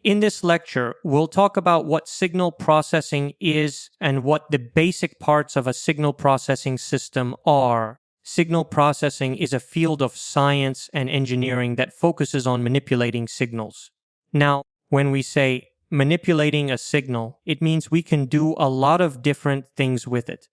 In this lecture, we'll talk about what signal processing is and what the basic parts of a signal processing system are. Signal processing is a field of science and engineering that focuses on manipulating signals. Now, when we say manipulating a signal, it means we can do a lot of different things with it.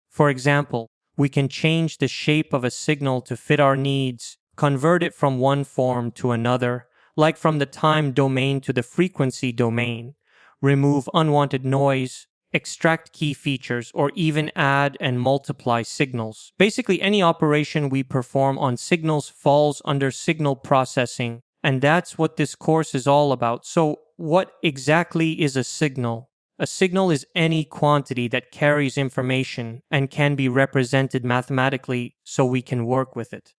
For example, we can change the shape of a signal to fit our needs, convert it from one form to another, like from the time domain to the frequency domain, remove unwanted noise, extract key features, or even add and multiply signals. Basically, any operation we perform on signals falls under signal processing, and that's what this course is all about. So, what exactly is a signal? A signal is any quantity that carries information and can be represented mathematically so we can work with it.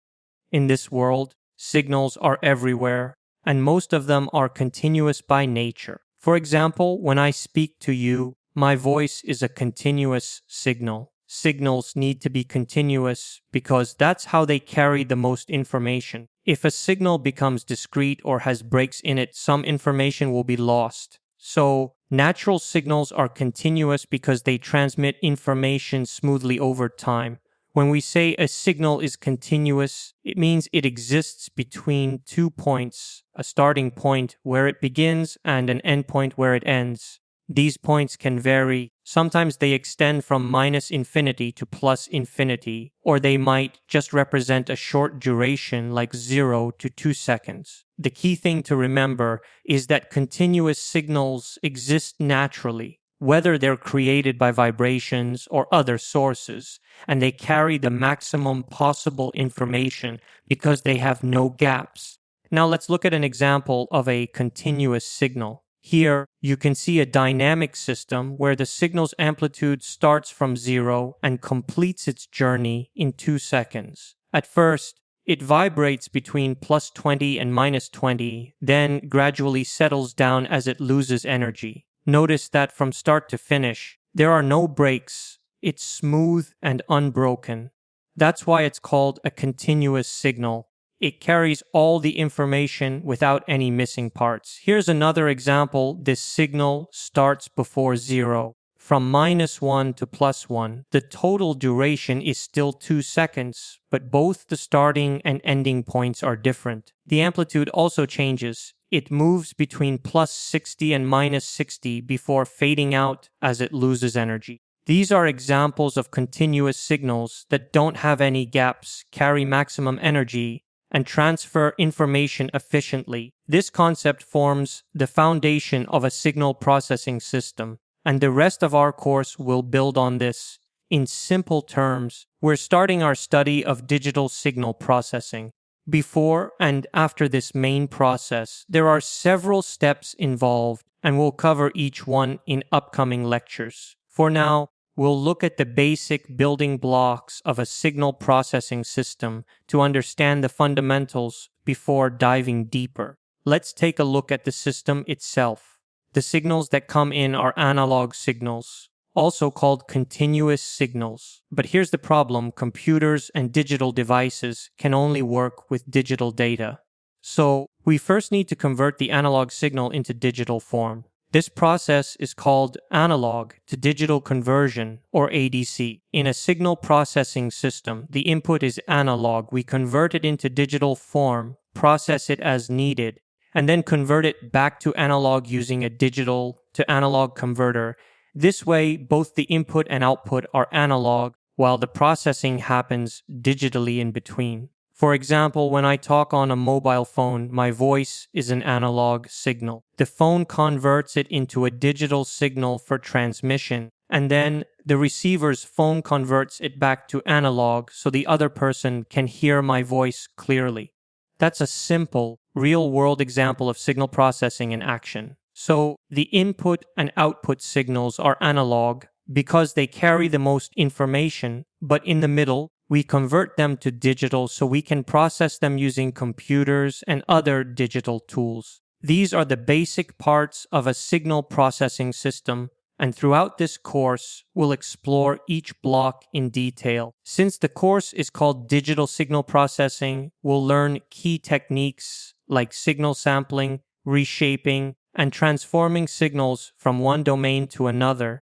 In this world, signals are everywhere, and most of them are continuous by nature. For example, when I speak to you, my voice is a continuous signal. Signals need to be continuous because that's how they carry the most information. If a signal becomes discrete or has breaks in it, some information will be lost. So, natural signals are continuous because they transmit information smoothly over time. When we say a signal is continuous, it means it exists between 2 points, a starting point where it begins and an endpoint where it ends. These points can vary. Sometimes they extend from -infinity to +infinity, or they might just represent a short duration like 0 to 2 seconds. The key thing to remember is that continuous signals exist naturally, whether they're created by vibrations or other sources, and they carry the maximum possible information because they have no gaps. Now let's look at an example of a continuous signal. Here, you can see a dynamic system where the signal's amplitude starts from 0 and completes its journey in 2 seconds. At first, it vibrates between +20 and -20, then gradually settles down as it loses energy. Notice that from start to finish, there are no breaks. It's smooth and unbroken. That's why it's called a continuous signal. It carries all the information without any missing parts. Here's another example. This signal starts before 0. From -1 to +1, the total duration is still 2 seconds, but both the starting and ending points are different. The amplitude also changes. It moves between +60 and -60 before fading out as it loses energy. These are examples of continuous signals that don't have any gaps, carry maximum energy, and transfer information efficiently. This concept forms the foundation of a signal processing system, and the rest of our course will build on this. In simple terms, we're starting our study of digital signal processing. Before and after this main process, there are several steps involved, and we'll cover each one in upcoming lectures. For now, we'll look at the basic building blocks of a signal processing system to understand the fundamentals before diving deeper. Let's take a look at the system itself. The signals that come in are analog signals, also called continuous signals. But here's the problem: computers and digital devices can only work with digital data. So, we first need to convert the analog signal into digital form. This process is called analog to digital conversion, or ADC. In a signal processing system, the input is analog. We convert it into digital form, process it as needed, and then convert it back to analog using a digital to analog converter. This way, both the input and output are analog, while the processing happens digitally in between. For example, when I talk on a mobile phone, my voice is an analog signal. The phone converts it into a digital signal for transmission, and then the receiver's phone converts it back to analog so the other person can hear my voice clearly. That's a simple, real-world example of signal processing in action. So, the input and output signals are analog because they carry the most information, but in the middle, we convert them to digital so we can process them using computers and other digital tools. These are the basic parts of a signal processing system, and throughout this course, we'll explore each block in detail. Since the course is called Digital Signal Processing, we'll learn key techniques like signal sampling, reshaping, and transforming signals from one domain to another.